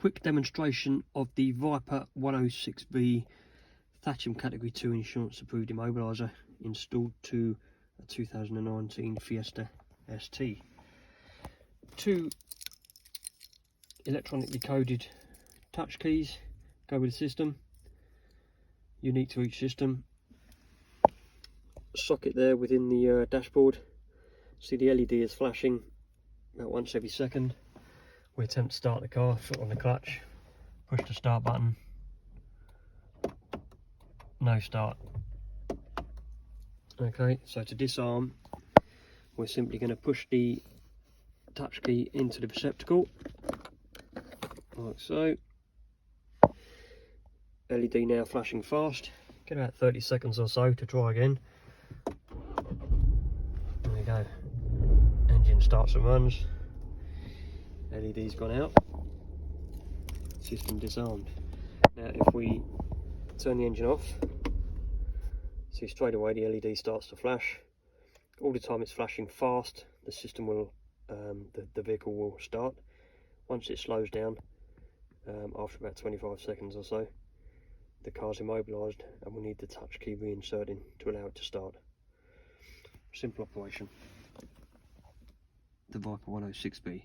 quick demonstration of the Viper 106V Thatcham Category 2 insurance approved immobiliser installed to a 2019 Fiesta ST. Two electronically coded touch keys go with the system, unique to each system. Socket there within the dashboard. See the LED is flashing about once every second. We attempt to start the car, foot on the clutch, push the start button, no start. Okay, so to disarm, we're simply going to push the touch key into the receptacle, like so. LED now flashing fast. Get about 30 seconds or so to try again. There we go. Engine starts and runs. LED's gone out. System disarmed. Now if we turn the engine off, see straight away the LED starts to flash. All the time it's flashing fast, the system will, the vehicle will start. Once it slows down, after about 25 seconds or so, the car's immobilised and we'll need the touch key reinserting to allow it to start. Simple operation. The Viper 106V.